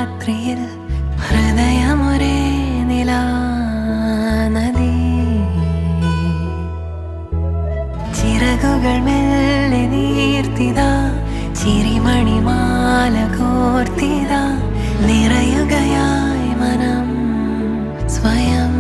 രാത്രിയിൽ ഹൃദയമൊരേ നിലാനദി ചിറകുകൾ മെല്ലെ നീർത്തിതാ ചിരിമണിമാല കോർത്തിതാ നിറയുകയായി മനം സ്വയം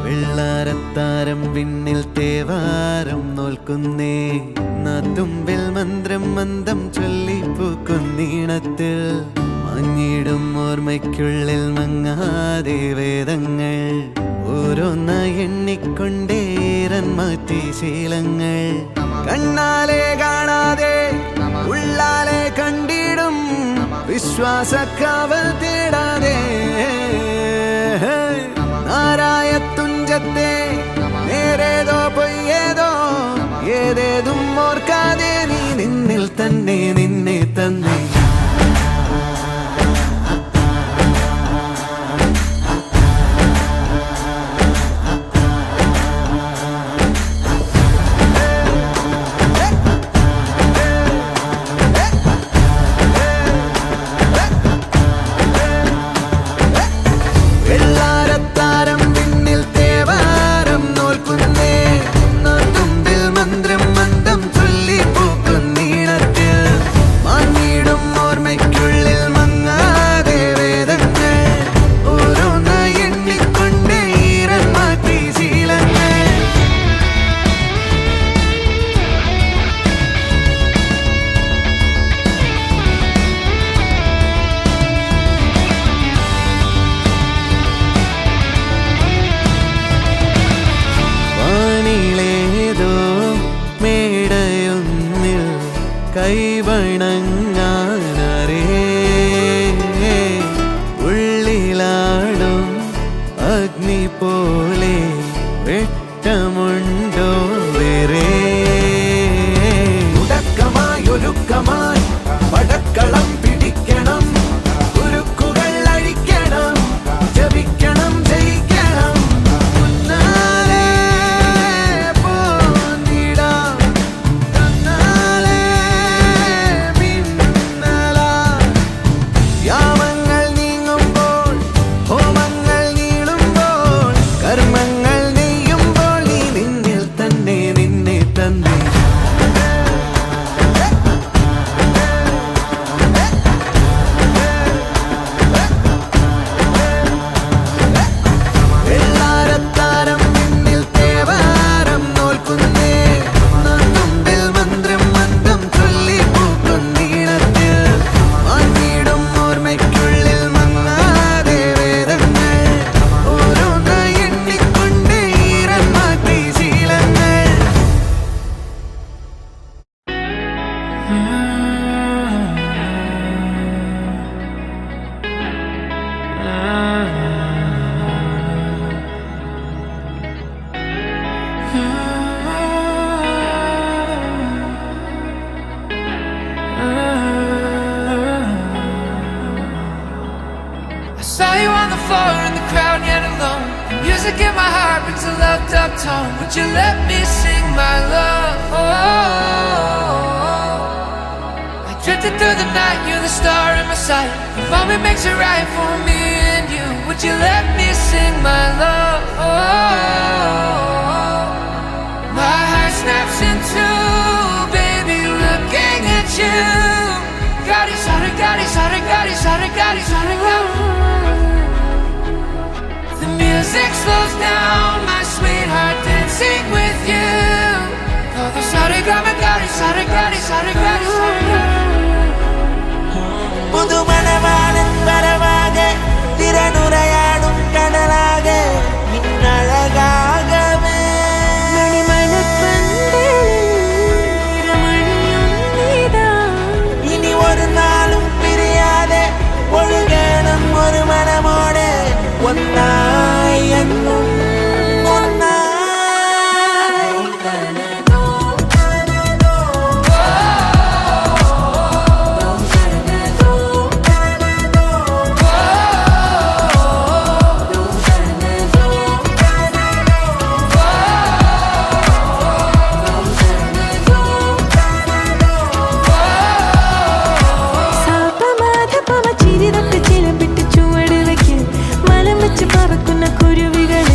വെള്ളാരത്താരം വിണ്ണിൽ തേവാരം നോൽക്കുന്നേ നാത്തുമ്പിൽ മന്ത്രം മന്ദം ചൊല്ലിപ്പൂക്കുന്നീണത്തിൽ മഞ്ഞിടും ഓർമ്മയ്ക്കുള്ളിൽ മങ്ങാതെ വേദങ്ങൾ ഓരോന്നായി എണ്ണിക്കൊണ്ടേരൻ മാറ്റി ശീലങ്ങൾ കണ്ണാലെ കാണാതെ ഉള്ളാലെ കണ്ടിടും വിശ്വാസക്കാവൽ തേടാതെ നാരായ തുഞ്ചത്തെ നേരേതോ പൊയ്യേതോ ഏതേതും ഓർക്കാതെ നീ നിന്നിൽ തന്നെ നിന്നെ തന്നെ അടങ്ങാനരേ ഉള്ളിലാടും അഗ്നി പോലെ വെട്ടമുണ്ടോ വേറെ ഉടക്കമായൊരുക്കമായി പടക്കളം പിടിക്കണം ഉരുക്കുകൾ അഴിക്കണം ജപിക്കണം ജയിക്കണം മുന്നാലെ പോന്നിടാം തന്നാലെ മിന്നലാ യാമങ്ങൾ നീങ്ങുമ്പോൾ ഹോമങ്ങൾ നീളുമ്പോൾ കർമ്മങ്ങൾ നെയ്യുമ്പോൾ നീ നിന്നിൽ തന്നെ നിന്നെ തന്നെ വെള്ളാരത്താരം നിന്നിൽ തേവാരം നോൽക്കുന്നേ മുമ്പിൽ മന്ത്രം മന്ദം ചൊല്ലി പൂക്കുന്നീളത്തിൽ മാറ്റിയിടും ഓർമ്മയ്ക്കുള്ളിൽ മങ്ങാതെ വേദങ്ങൾ ഓരോന്നായി എണ്ണിക്കൊണ്ടേ ഈരം മാറ്റി ശീലങ്ങൾ I saw you on the floor in the crowd yet alone. The music in my heart brings a loved up tone. Would you let me sing my love? I drifted through the night, you're the star in my sight. The moment makes it right for me and you. Would you let me sing my love? My heart snaps in two, baby, looking at you. Got it, sorry, got it, sorry, got it, sorry, got it, sorry, got it. The music slows down, my sweetheart, dancing with you. Oh, the sorry, got it, sorry, got it, sorry, got it, sorry, got it. Puthumanavalan വരവാകെ തിരനുറയാടും കടലാകെ മിന്നഴകാകവേ ഇനി ഒരു നാളും പിരിയാതെ ഒഴുകണം ഒരു മനമോടെ ഒന്നായി എന്നും ഒന്നായി ചിരി തൊട്ട് ചിലമ്പിട്ട് ചുവട് വയ്ക്കും മലം വെച്ച് പറക്കുന്ന കുരുവികൾ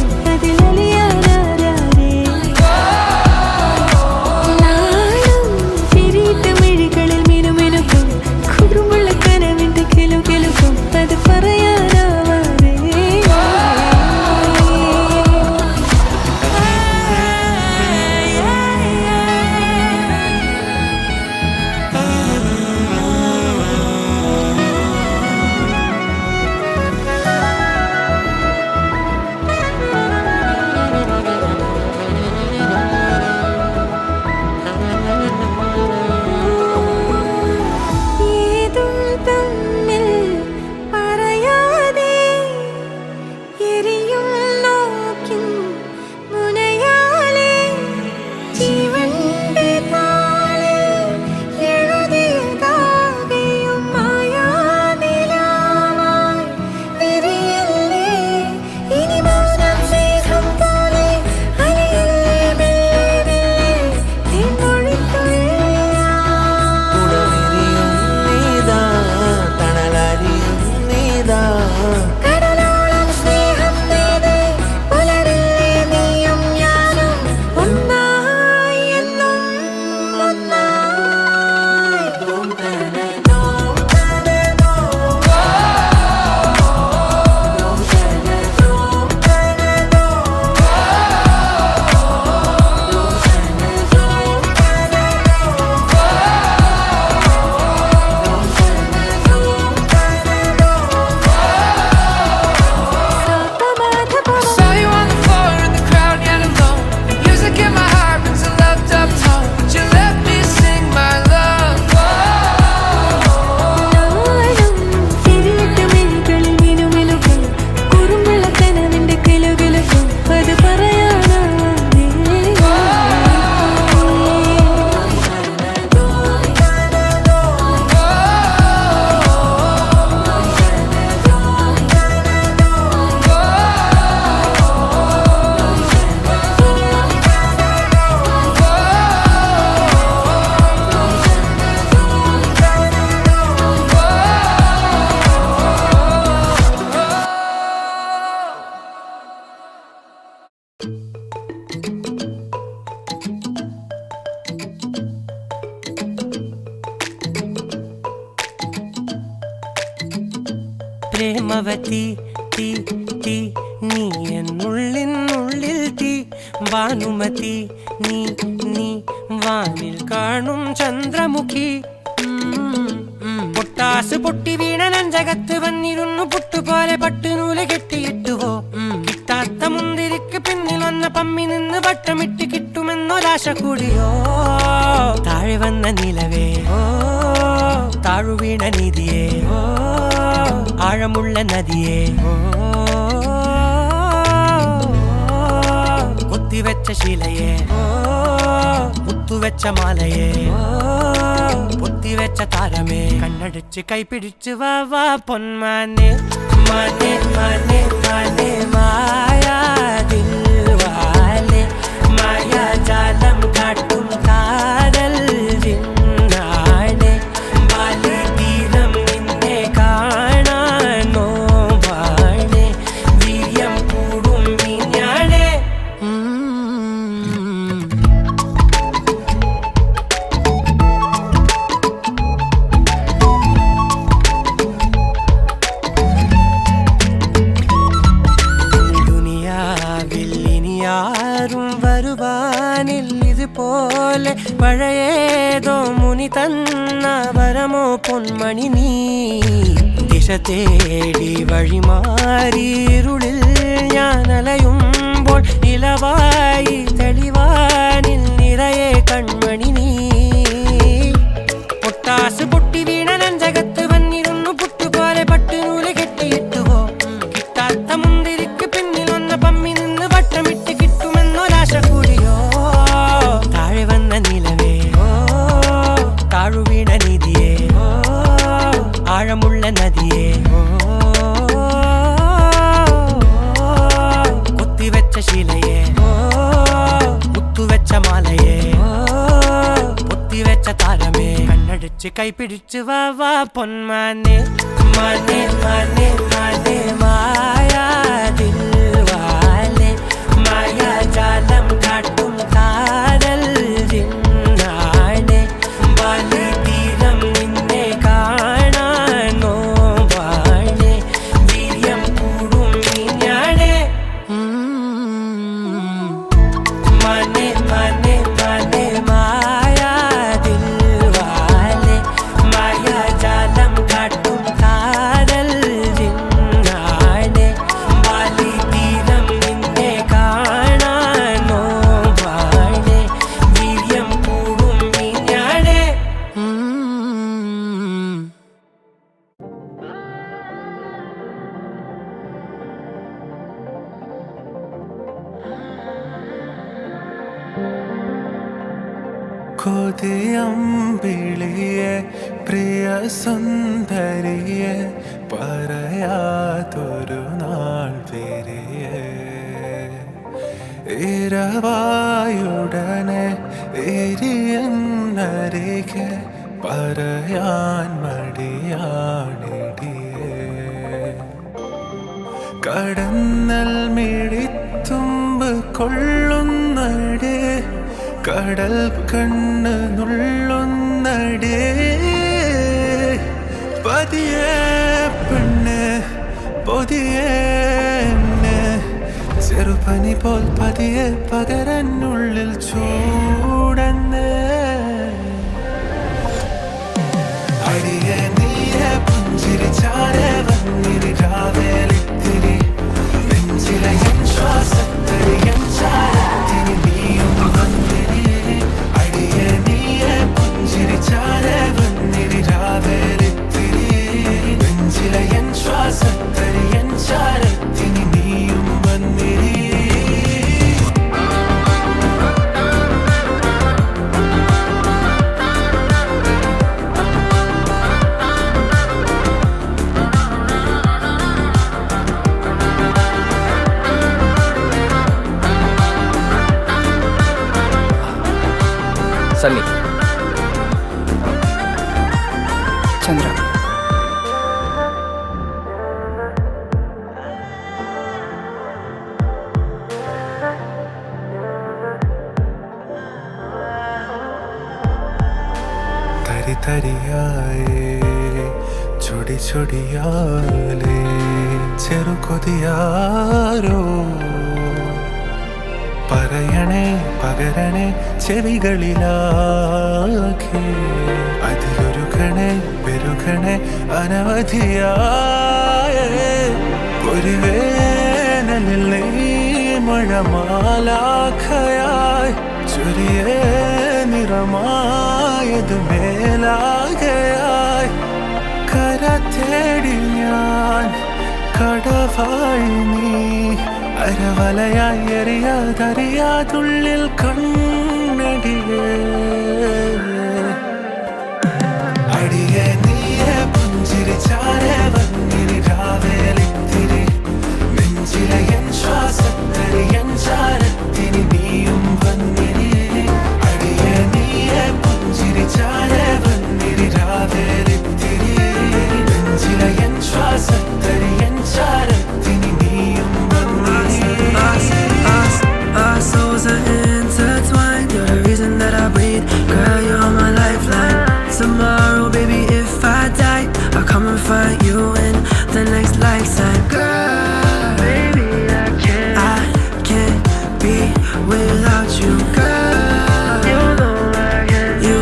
പ്രേമവതി തീ തീ നീ എന്നുള്ളിനുള്ളിൽ തീ ഭാനുമതി നീ നീ വാനിൽ കാണും ചന്ദ്രമുഖി പൊട്ടാസ് പൊട്ടി വീണ നഞ്ചകത്ത് വന്നിരുന്നു പുട്ടുപോലെ പട്ടുനൂല് കെട്ടിയിട്ടുവോ കിട്ടാത്ത മുന്തിരിക്ക് പിന്നിൽ വന്ന പമ്മി നിന്ന് വട്ടമിട്ട് കിട്ടുമെന്നൊരാശ കൂടിയോ താഴെ വന്ന നിലവേ ഓ താഴുവീണ നിധിയേ ഓ ആഴമുള്ള നദിയേ ഓ കൊത്തിവെച്ച ശിലയെ ഓ മുത്തുവെച്ച മാലയെ ഓ പൊത്തിവെച്ച താരമേ കണ്ണടിച്ച് കൈപിടിച്ച് വാ വാ പൊന്മാനെ മാനെ മാനെ മാനെ മായാ ദിൽവാലെ മായാജാലം കാട്ടും കാതൽ ജിന്നാനെ ബാലി തീരം നിന്നെ കാണാനോ വാണേ വീര്യം കൂടും മീഞ്ഞാണേ ും വരുവാനിൽ ഇതുപോലെ പഴയേതോ മുനി തന്ന വരമോ പൊന്മണി നീ ദിശ തേടി വഴിമാറിയിരുളിൽ ഞാൻ അലയുമ്പോൾ ഇലവായി തെളിവാനിൽ നിറയെ കൺമണി നീ പൊട്ടാസ് പൊട്ടി വീണ നഞ്ചകത്ത് വന്നിരുന്നു പുട്ടുപോലെ പട്ടുനൂല് കെട്ടിയിട്ടുവോ കിട്ടാത്ത മുന്തിരിക്ക് പിന്നിൽ വന്ന പമ്മി നിന്ന് വട്ടമിട്ട് കിട്ടുമെന്നൊരാശ കൂടിയോ താഴെ വന്ന നിലവേ ഓ താഴുവീണ നിധിയേ ഓ ആഴമുള്ള നദിയേ ഓ കൊത്തിവെച്ച ശിലയെ ഓ മുത്തുവെച്ച മാലയെ ഓ പൊത്തിവെച്ച താരമേ കണ്ണടിച്ച് കൈപിടിച്ച് വാ വാ പൊന്മാനെ മാനെ മാനെ മാനെ മായാ ദിൽവാലെ മായാജാലം കാട്ടും കാതൽ ജിന്നാനെ ബാലി തീരം നിന്നെ കാണാനോ വാണേ വീര്യം കൂടും മീഞ്ഞാണേ മാനെ മാനെ മാനെ മായാ ദിൽവാലെ മായാജാലം കാട്ടും കാതൽ ജിന്നാനെ ബാലി തീരം നിന്നെ കാണാനോ വാണേ വീര്യം കൂടും മീഞ്ഞാണേ കൊതിയമ്പിളിയെ പ്രിയ സുന്ദരിയെ പറയാതൊരു നാൾ വരിയെ ഇരവായുടനെ എരിയെന്നരികെ പറയാൻ മടിയാണിടിയേ കടന്നൽ മിഴിത്തുമ്പ് കൊള്ളുന്നടേ കടൽ കണ്ണ് നുള്ളുന്നടേ പതിയെ പെണ്ണ് പൊതിയെ ചെറുപനി പോൽ പതിയെ പകരനുള്ളിൽ ചൂടന്ന് അടിയെ നീയെ പുഞ്ചിരിച്ചാരെ വന്നിരി രാവേലിത്തിരി നെഞ്ചിലെ എൻ ശ്വാസത്തരി എൻ ചാരത്തിനി നീയും വന്നിരി അടിയെ നീയെ പുഞ്ചിരിച്ചാരെ വന്നിരി രാവേലിത്തിരി നെഞ്ചിലെ എൻ ശ്വാസത്തരി എൻ ചാരത്തിനി നീയും വന്നിരി ചൊടി ചൊടിയാലേ ചെറുകൊതിയാരോ പറയണേ പകരണേ ചെവികളിലാകെ അതിലൊരുകണേ പെരുകണേ അനവധിയായ ഒരു വേനലിൽ നീ മഴമാലാഖയായി ചൊരിയേ നിറമായത് മേലാകയായി കര തേടി ഞാൻ കടവായി നീ അരവലയായി എറിയാതറിയാതുള്ളിൽ കണ്ണടിയേ അടിയേ നീയെ പുഞ്ചിരിച്ചാരെ വന്നിരി രാവേലിത്തിരി നെഞ്ചിലെ എൻ ശ്വാസത്തരി എൻ ചാരത്തിനി നീയും വന്നിരി അടിയേ നീയെ പുഞ്ചിരിച്ചാരെ വന്നിരി രാവേലിത്തിരി നെഞ്ചിലെ എൻ ശ്വാസത്തരി എൻ ചാരത്തിനി നീയും Our souls are intertwined. You're the reason that I breathe. Girl, you're my lifeline. Tomorrow, baby, if I die, I'll come and find you in the next lifetime. Girl, baby, I can't be without you. Girl, you know I can't. You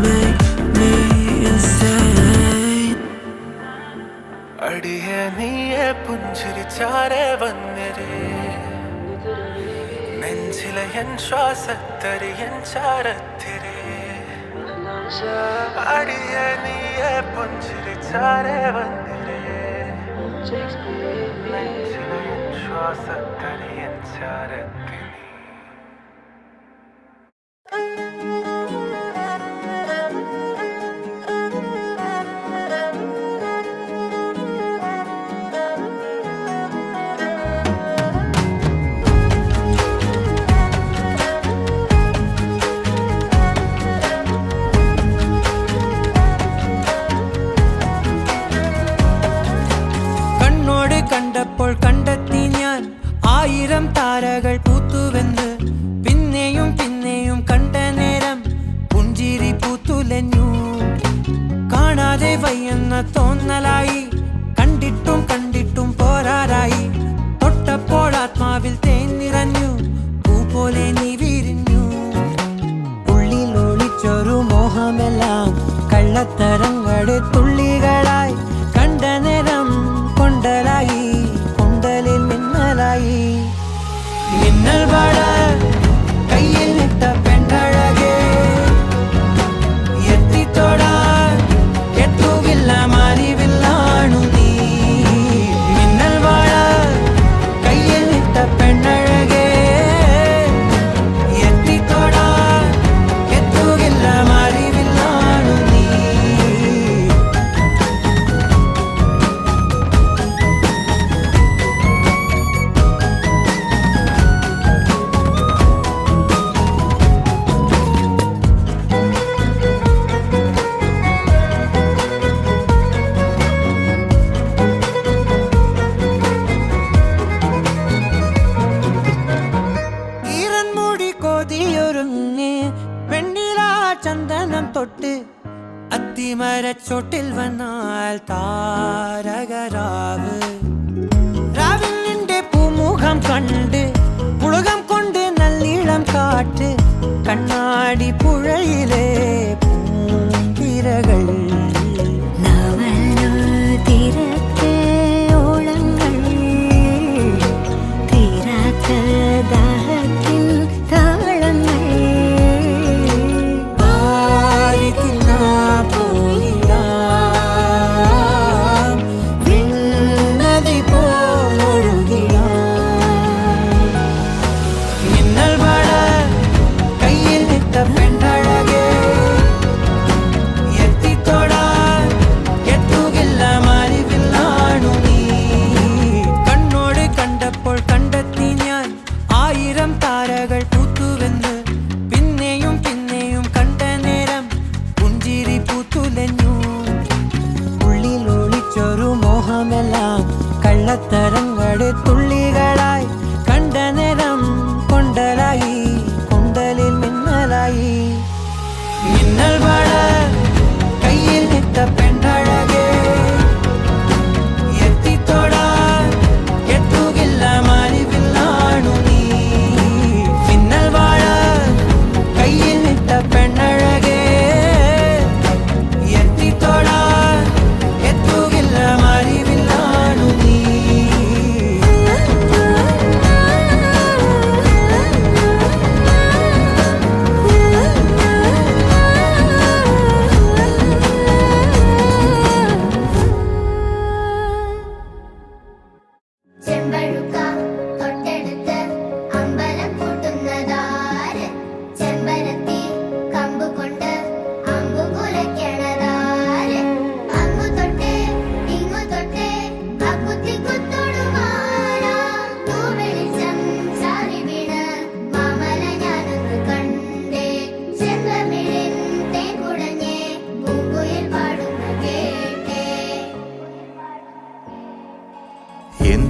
make me insane. അടിയേ നീയെ പുഞ്ചിരിച്ചാരെ വന്നിരേ നെഞ്ചിലെ N ശ്വാസത്തരി N ചാരത്തിരേ അടിയേ നീയെ പുഞ്ചിരിച്ചാരെ വന്നിരേ നെഞ്ചിലെ N ശ്വാസത്തരി N ചാരത്തിരി കണ്ടപ്പോൾ കണ്ടെത്തി ഞാൻ 1000 താരകൾ പൂത്തുവെന്ന് പിന്നെയും പിന്നെയും കണ്ട നേരം പുഞ്ചിരി പൂത്തുലഞ്ഞു കാണാതെ വയ്യെന്ന തോന്നലായി കണ്ടിട്ടും കണ്ടിട്ടും പോരാറായി തൊട്ടപ്പോൾ ആത്മാവിൽ തേൻ നിറഞ്ഞു പൂ പോലെ നീ വിരിഞ്ഞു ഉള്ളിൽ ഒളിച്ചൊരു മോഹമെല്ലാം കള്ളത്തരങ്ങളുടെ തുള്ളികളായി കണ്ട നേരം കൊണ്ടലായി കൊണ്ടലിൽ മിന്നലായി മിന്നൽ വാട കയ്യിൽ നിട്ട പെണ്ണഴകേ എത്തിത്തോടാൻ എത്തുകില്ല മാറിവില്ലാണു നീ മിന്നൽ വാട കയ്യിൽ നിട്ട പെണ്ണഴകേ എത്തിത്തോടാൻ എത്തുകില്ല മാറിവില്ലാണു നീ ചന്ദനം തൊട്ട് അത്തിമരച്ചോട്ടിൽ വന്നാൽ താരകരാവ് രാവിൽ നിന്റെ പൂമുഖം കണ്ട് പുളകം കൊണ്ട് നല്ലീളം കാറ്റ് കണ്ണാടി പുഴയിലെ പൂന്തിരകൾ തീരത്തെ ഓളങ്ങൾ തീരാത്ത ദാഹത്തിൻ താളങ്ങൾ കള്ളത്തരങ്ങളുടെ തുള്ളികളായി കണ്ട നേരം കൊണ്ടലായി കൊണ്ടലിൽ മിന്നലായി മിന്നൽ വാട കയ്യിൽ നിട്ട പെണ്ണഴകേ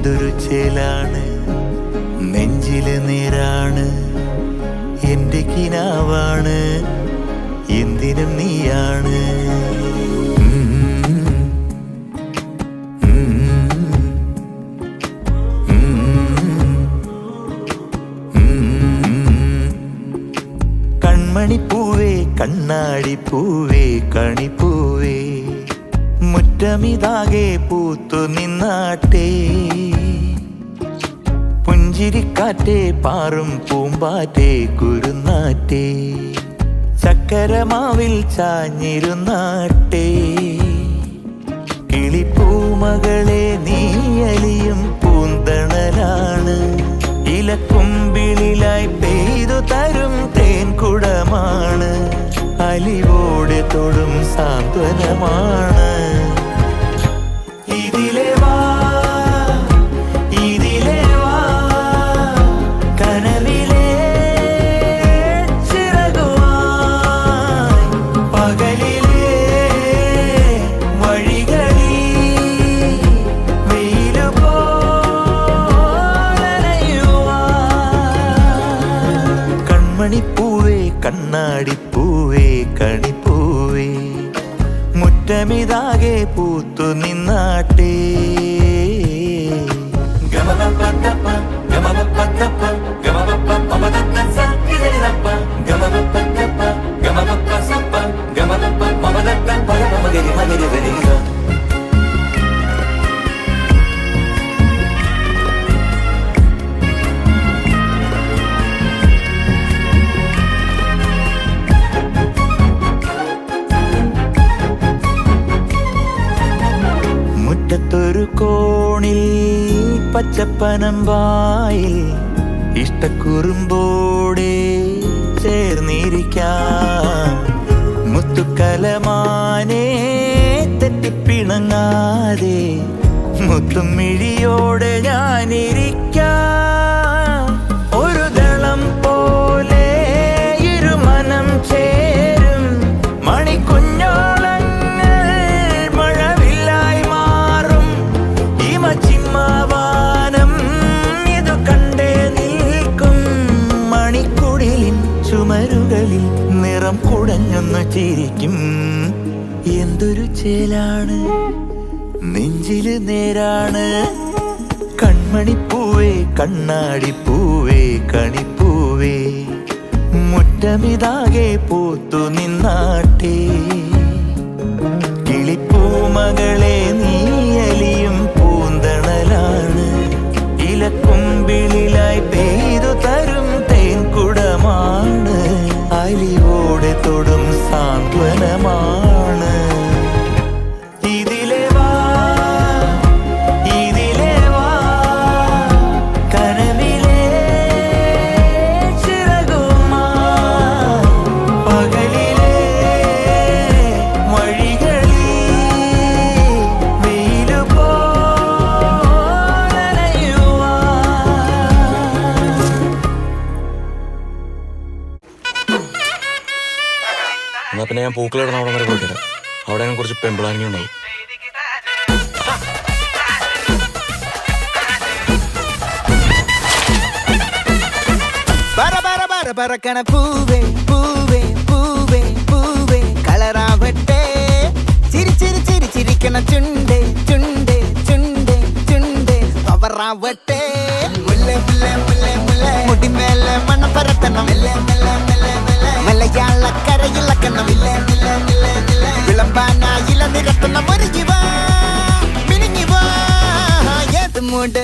എന്തൊരു ചേലാണ് നെഞ്ചില് നേരാണ് എന്റെ കിനാവാണ് എന്തിനും നീയാണ് കൺമണിപ്പൂവേ കണ്ണാടിപ്പൂവേ കണിപ്പൂവേ മുറ്റമിതാകെ പൂത്തു നിന്നാട്ടെ പുഞ്ചിരിക്കാറ്റേ പാറും പൂമ്പാറ്റേ കുരുന്നാറ്റേ ചക്കരമാവിൽ ചാഞ്ഞിരുന്നാട്ടെ കിളിപ്പൂമകളെ നീയലിയും പൂന്തണലാണ് ഇലക്കുമ്പിളിലായി പെയ്തു തരും തേൻകുടമാണ് അലിവോടെ തൊടും സാന്ത്വനമാണ് ഇതിലെ വാ ഇതിലെ വാ കനവിലെ ചിറകുമായി പകലിലെ വഴികളിൽ വെയിലു പോലനയുവാൻ കൺമണിപ്പൂവേ കണ്ണാടിപ്പൂവേ കണിപ്പൂവേ മുറ്റമിതാകെ പൂത്തു നിന്നാട്ടേ മുറ്റത്തൊരു കോണിൽ പച്ചപ്പനമ്പായിൽ ഇഷ്ടക്കുറുമ്പോടെ ചേർന്നിരിക്കാം മുത്തുക്കലമാനെ തെറ്റിപ്പിണങ്ങാതെ മുത്തും മിഴിയോടെ ഞാനിരിക്കാം ഒരു ദളം പോലെ ഇരുമനം ചേരും മണിക്കുഞ്ഞോളങ്ങൾ മഴവില്ലായി മാറും ഹിമചിമ്മാവാനം ഇതു കണ്ടേ നിൽക്കും മണിക്കുടിലിൻ ചുമരുകളിൽ നിറം കുടഞ്ഞൊന്നു ചിരിക്കും എന്തൊരു ചേലാണ് നെഞ്ചില് നേരാണ് കൺമണിപ്പൂവേ കണ്ണാടിപ്പൂവേ കണിപ്പൂവേ മുറ്റമിതാകെ പൂത്തു നിന്നാട്ടേ കിളിപ്പൂമകളെ നീയലിയും പൂന്തണലാണ് ഇലക്കുമ്പിളിലായി പെയ്തു തരും തേൻകുടമാണ് അലിവോടെ തൊടും സാന്ത്വനമാണ് ഇതിലെ വാ ഇതിലെ വാ കനവിലെ ചിറകുമായി പകലിലെ വഴികളിൽ വെയിലു പോലനയുവാൻ എന്നാ പിന്നെ ഞാൻ പൂക്കളിടുന്ന അവിടെ വരെ പോയിട്ടില്ല അവിടെ കുറച്ച് പെമ്പിളാങ്ങി ഉണ്ടാവും പറക്കണ പൂവേ പൂവേ പൂവേ പൂവേ കളറാവട്ടെ ചിരി ചിരി ചിരി ചിരിക്കണ ചുണ്ടേ ചുണ്ടേ ചുണ്ടേ ചുണ്ടേ പവറാവട്ടെ മുല്ലേ മുല്ലേ മുല്ലേ മുല്ലേ മുടിമേലെ മണ്ണ പരത്തണം മലയാളക്കരയിളക്കണം വിളമ്പാനായില നിരത്തണം ഒരുങ്ങിവാ മിനിങ്ങിവാ ഏത് മൂട്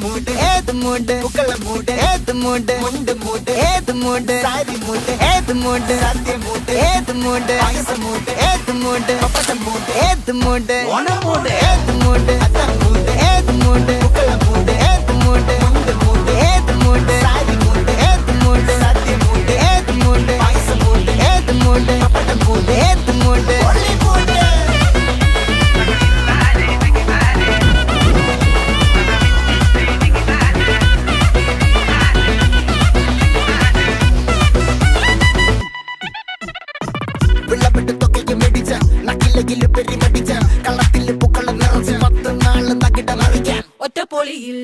മൂട് ഏത് മൂട് പുക്കള മൂട് ഏത് മൂട് മുണ്ട് മൂട് ഏത് മൂട് സാരി മൂട് ഏത് മൂട് സദ്യ മൂട് ഏത് മൂട് പായസ മൂട് ഏത് മൂട് പപ്പടം മൂട് ഏത് മൂട് ഓണം മൂട് ഏത് മൂട് മൂട് ഏത് മൂട് പുക്കള മൂട് ഏത് മൂട് മുണ്ട് മൂട് ഏത് മൂട് സാരി മൂട് ഏത് മൂട് സദ്യ മൂട് ഏത് മൂട് പായസ മൂട് ഏത് മൂട് പപ്പടം മൂട് ഏത് മൂട് ഒറ്റപ്പൊളിയിൽ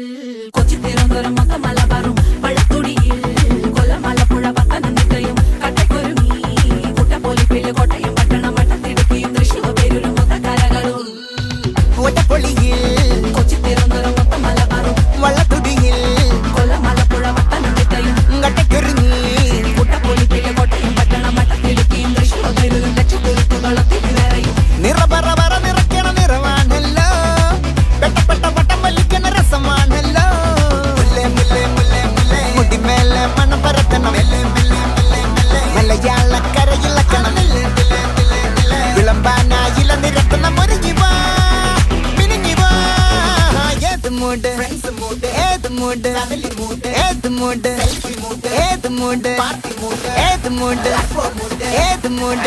mood friends mood ഏത് mood family mood ഏത് mood selfie mood ഏത് mood party mood ഏത് mood mood ഏത് mood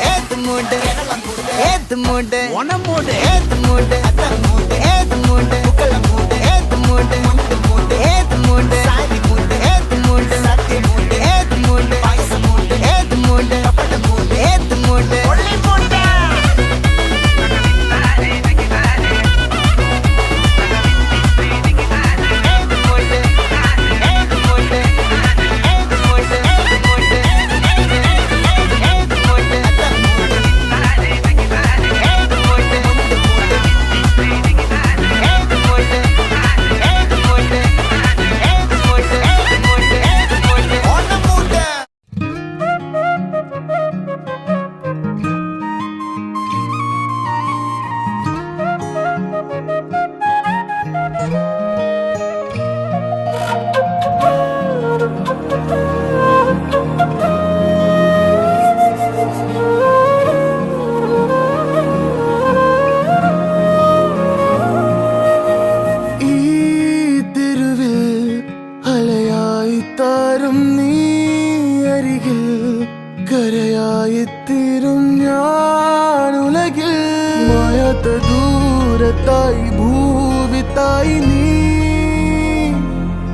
ഏത് mood ഏത് mood ഓണ mood ഏത് mood അത്ത mood ഏത് mood ഉക്കല mood ഏത് mood മുണ്ട് mood ഏത് mood സാരി mood ഏത് mood സത്യ mood ഏത് mood പൈസ mood ഏത് mood കപട mood ഏത് mood ഒള്ളി mood കരയായിത്തീരും ഞാനുലകിൽ മായാത്ത ദൂരത്തായി ഭൂവിത്തായി നീ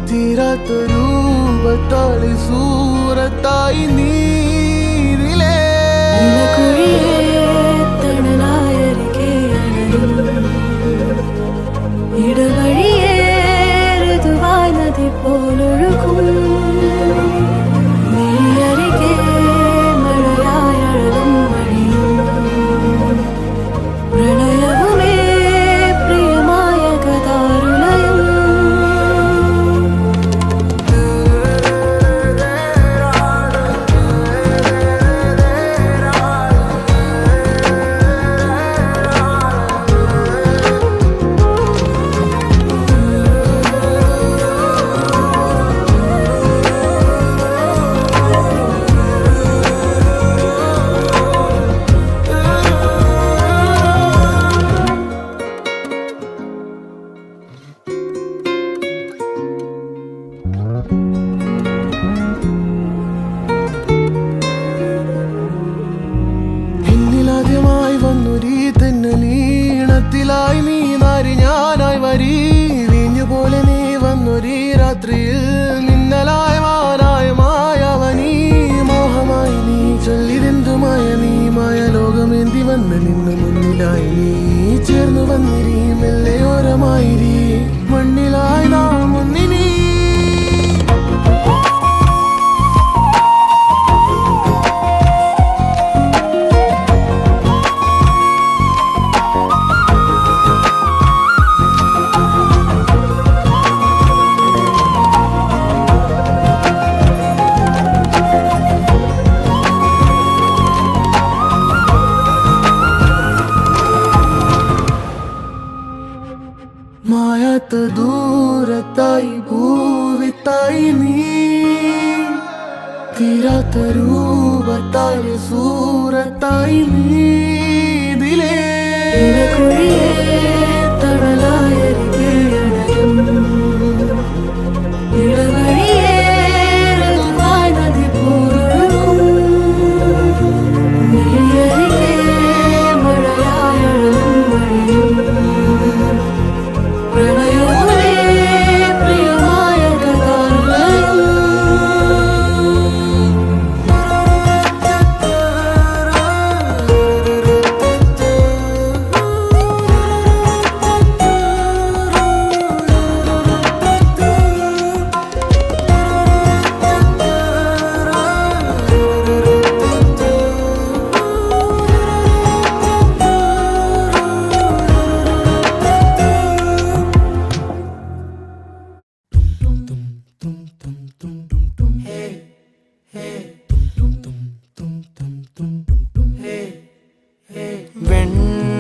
തീരാത്ത രൂപത്തായി സൂറത്തായി നീരിലേ ഇടവഴിയേ ഋതുവായി നദി പോലൊഴുകും എന്നിലാദ്യമായി വന്നൊരീ തെന്നലീണത്തിലായി നീ നാരി ഞാനായി വരി വീഞ്ഞുപോലെ നീ വന്നൊരീ രാത്രിയിൽ മിന്നലായ മാനായ മായവനീ മോഹമായി നീ ചൊല്ലിതെന്തുമായ നീ മായ ലോകമേന്തി വന്ന് നിന്നു മുന്നിലായി നീ ചേർന്നു വന്നിരി മെല്ലയോരമായിരി മണ്ണിലായി നാം മുന്നിനി മായാത്ത ദൂരത്തായി ഭൂവിത്തായി നീ തീരാത്ത രൂപത്തായി സൂറത്തായി നീതിലേ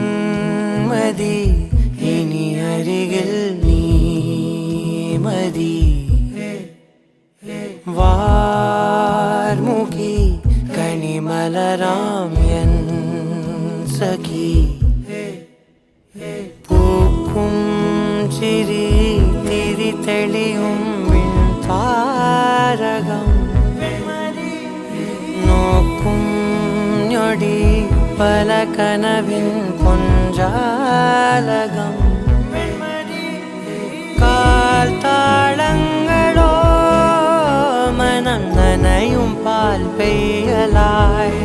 വെൺമതി ഇനി അരികിൽ നീ മതി വാർമുഖി കണിമലരാം എൻ സഖി പൂക്കും ചിരി തെളിയും താരകം നോക്കും ഞൊടി പല കനവിൻ പൊഞ്ചാലകം കാൽ താളങ്ങളോ മനം നനയും പാൽ പെയ്യലായി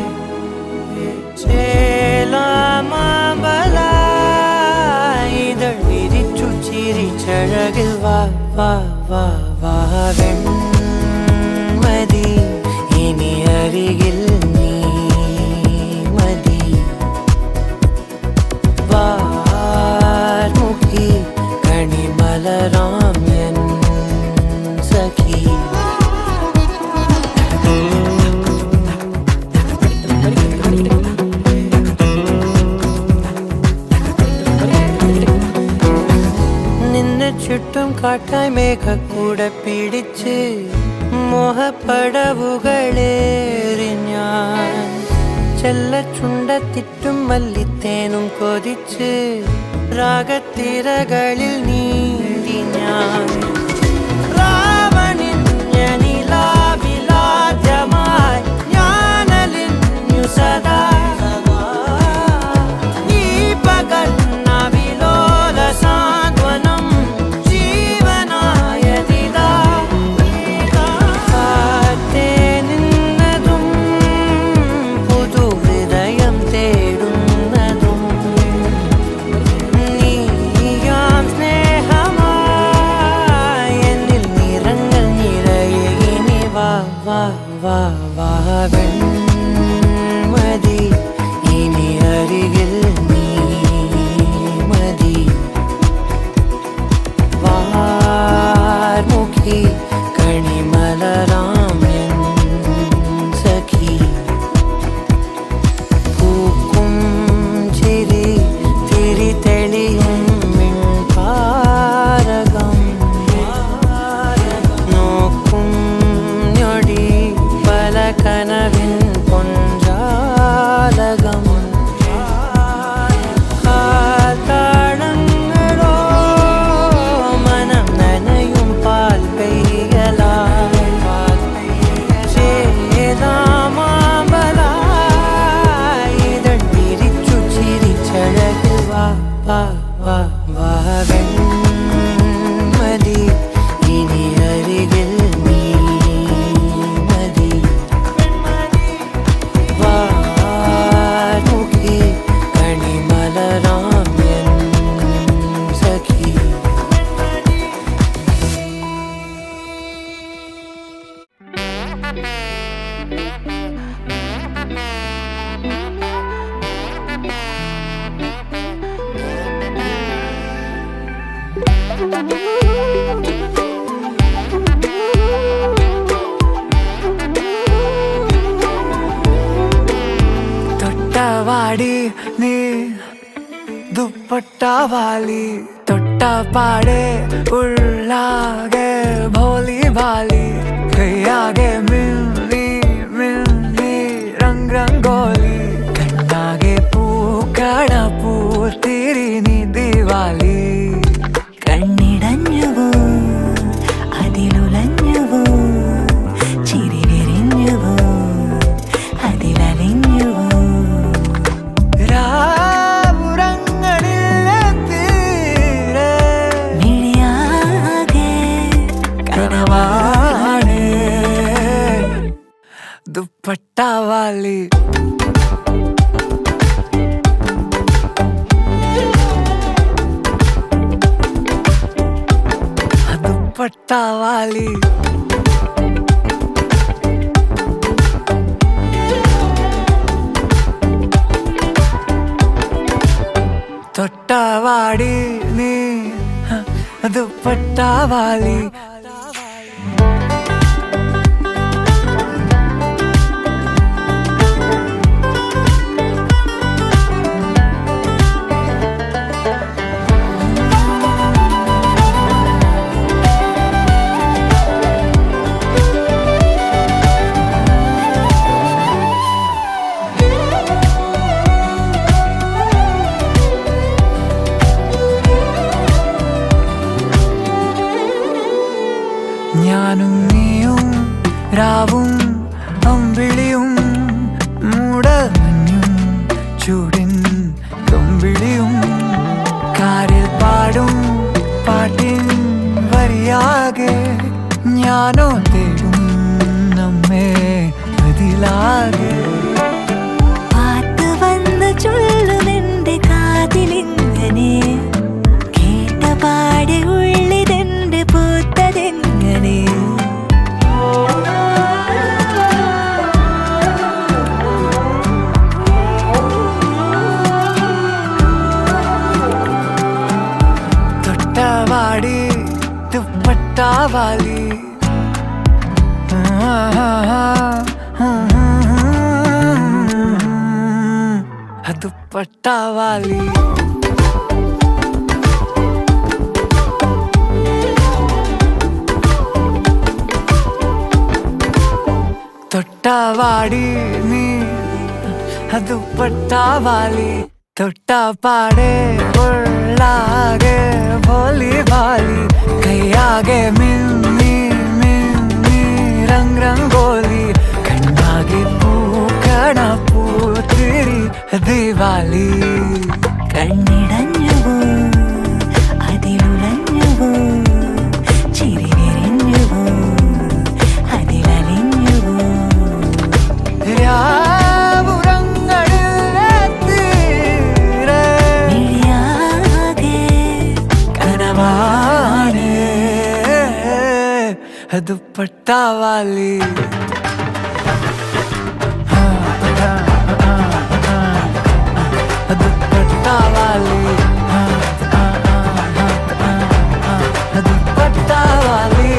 ചേലാമബലായി ഇതൾ വിരിച്ചു ചിരിച്ചഴകിൽ വാ വാ വാ വാ വെൺമതി ഇനി അരികിൽ നീ മതി വാർമുഖി കണിമലരാം എൻ സഖി ചുറ്റും കാട്ടായി മേഘക്കൂടെ പിടിച്ച് മോഹപ്പടവുകളേറി ഞാൻ ചെല്ലച്ചുണ്ടത്തിറ്റും മല്ലിത്തേനും കൊതിച്ച് രാഗത്തിരകളിൽ നീന്തി ഞാൻ രാവണിഞ്ഞനിലാവിലാദ്യമായി ഞാനലിഞ്ഞു സദാ നീ പകർന്നവിലോല സാന്ത്വനം വെൺമതി ഇനി അരികിൽ നീ മതി വാർമുഖി കണിമലരാം എൻ സഖി പൂക്കും ചിരി തിരി തെളിയും മിൺപാരകം നോക്കും ഞൊടി പല കനവിൻ പൊഞ്ചാലകം കാത്താളങ്ങളോ മനം നനയും പാൽ പെയ്യലായി ചേലാമബലായി ഇതൾ വിരിച്ചു ചിരിച്ചഴകിൽ വാ വാ വാ വാ വെൺമതി ഇനി അരികിൽ നീ മതി വാർമുഖി കണിമലരാം എൻ സഖി തൊട്ടവാടി നീ ദുപ്പട്ടാവാലി തൊട്ടപാടെ ഉള്ളാകെ ഭോലി ഭാലി കൈയാകെ മിന്നി മിന്നി രംഗ് രംഗോലി കണ്ണാകെ പൂക്കട പൂത്തിരി നീ ദിവാലി കണ്ണിടഞ്ഞുവോ അതിലുലഞ്ഞുവോ ചിരി വിരിഞ്ഞുവോ അതിലലിഞ്ഞുവോ മിഴിയാകെ കനവാണേ ദുപ്പട്ടാവാലി ദുപ്പട്ടാവാലി തൊട്ടവാടി നീ ദുപ്പട്ടാവാലി ഞാനും നീയും രാവും അമ്പിളിയും മൂടമഞ്ഞും ചൂടിൻ കമ്പിളിയും കാറിൽ പാടും പാട്ടിൻ വരിയാകെ ഞാനോ തേടും നമ്മെ അതിലാകെ പാട്ട് വന്ന് ചൊല്ലുമെന്റെ കാതിലിങ്ങനെ കേട്ട പാടെ ഉള്ളിതെന്റെ പൂത്തതെങ്ങനെ തൊട്ടവാടി ദുപ്പട്ടാവാലി ദുപ്പട്ടാവാലി തൊട്ടവാടി നീ ദുപ്പട്ടാവാലി തൊട്ടാപ്പാടെ ഉള്ളാകെ ഭോലി ഭാലി കൈയാകെ മിന്നി മിന്നി രംഗ് രംഗോലി കണ്ണാകെ പൂക്കണ പൂത്തിരി ദിവാലി കണ്ണിടഞ്ഞുവോ അതിലുലഞ്ഞുവോ ചിരി വിരിഞ്ഞുവോ അതിലലിഞ്ഞുവോ മിഴിയാകെ കനവാനെ ദുപ്പട്ടാവാലി ദുപ്പട്ടാവാലി ദുപ്പട്ടാവാലി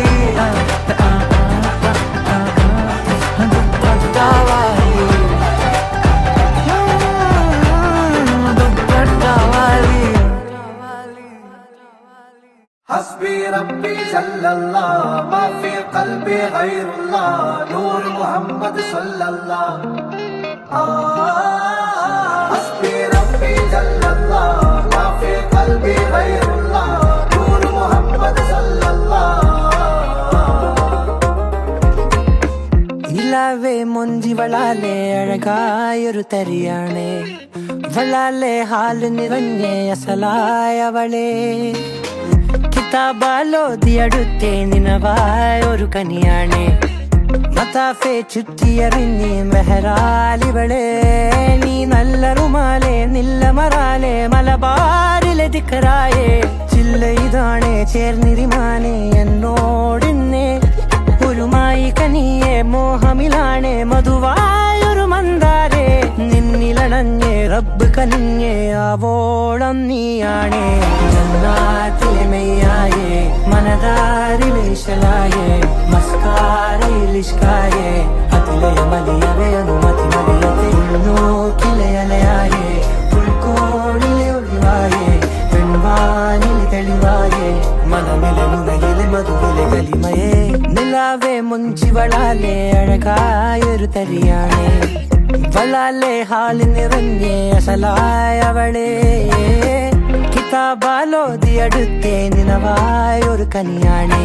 ദുപ്പട്ടാവാലി ദുപ്പട്ടാവാലി حسبي ربي جل الله ما في قلبي غير الله نور محمد صلى الله حسبي ربي جل الله ما في قلبي غير الله نور محمد صلى الله നിലാവേ മൊഞ്ചിവളാലെ അഴകായൊരു തരിയാണേ വളാലെ ഹാല് നിറഞ്ഞേ അസലായവളെ കിതാബാലോതിയടുത്തേ നിനവായൊരു കനിയാണേ മതാഫെ ചുറ്റിയറിഞ്ഞ് മെഹറാലിവളെ നീ നല്ല റുമാലെ നില്ല മറാലെ മലബാറിലെ ദിക്കറായേ ചില്ല ഇതാണേ ചേർന്നിരിമാനെ എന്നോടിന്നെ ഒരുമായി കനിയെ മോഹമിലാണേ മധുവായൊരു മന്ദാരേ നിന്നിലണഞ്ഞേ റബ്ബ് കനിഞ്ഞേ ആവോളം നീയാണേ ജന്നാത്തിലെ മെയ്യായേ മനതാരിലെ ഇശലായേ മസ്കാരയിൽ ഇഷ്കായേ അതിലെ മലിയവേ അനുമതി മതിയത്തെ നോക്കിലെ അലയായേ പുൽക്കോടിലെ ഒളിവായേ പെൺവാനിലെ തെളിവായേ മനമിലെ മുനയിലെ മധുവിലെ കലിമയേ നിലാവേ മുഞ്ചിവളാലെ അഴകായൊരു തരിയാണേ വളാലെ ഹാല് നിറഞ്ഞേ അസലായവളെ കിതാബാലോതിയടുത്തേ നിനവായൊരു കനിയാണേ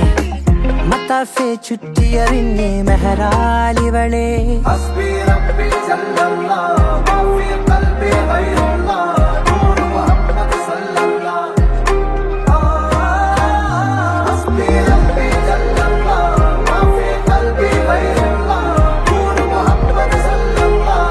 മത്താഫെ ചുറ്റിയറിഞ്ഞേ മെഹറാലിവളെ حسبي ربي جل الله ما في قلبي غير الله نور محمد صلى الله حسبي ربي جل الله ما في قلبي غير الله نور محمد صلى الله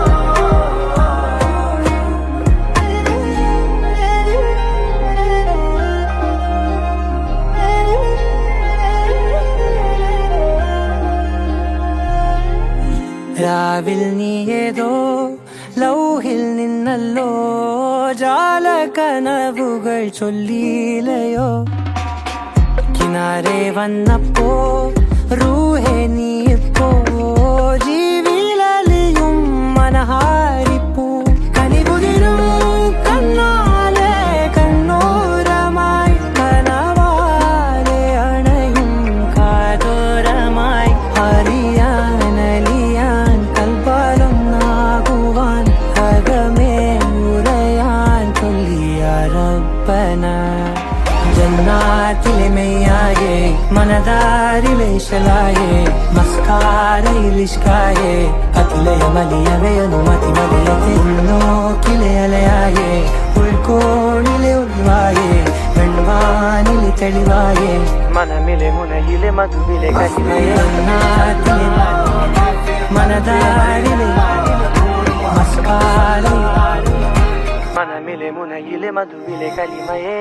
രാവിൽ നീയേതോ ലൗഹിൽ നിന്നല്ലോ ജാല കനവുകൾ ചൊല്ലിയിലയോ കിനാരെ വന്നപ്പോ റൂഹെ നീയിപ്പോ ജീവിലലിയും മനഹാരിപ്പൂ കനിപുതിരും കണ്ണാലെ കണ്ണൂരമായി കനവാലെ അണയും കാതോരമായി അറിയാനലിയാൻ കൽപ്പാലൊന്നാകുവാൻ അകമേ ഉറയാൻ ചൊല്ലിയ റബ്ബന ജന്നാത്തിലെ മെയ്യായേ മനതാരിലെ ഇശലായേ മസ്കാരയിലിഷ്കായേ അതിലയമലിയവയനു മതിമതിയത്തിന്നോക്കിലെ അലയായേ ഉൾക്കോണിലെ ഒളിവായേ വെൺവാനിലെ തെളിവായേ മനമിലെ മുനയിലെ മധുവിലെ കലിമയേ ജന്നാത്തിലെ മനതാരിലെ മസ്കാരയിൽ മനമിലെ മുനയിലെ മധുവിലെ കലിമയേ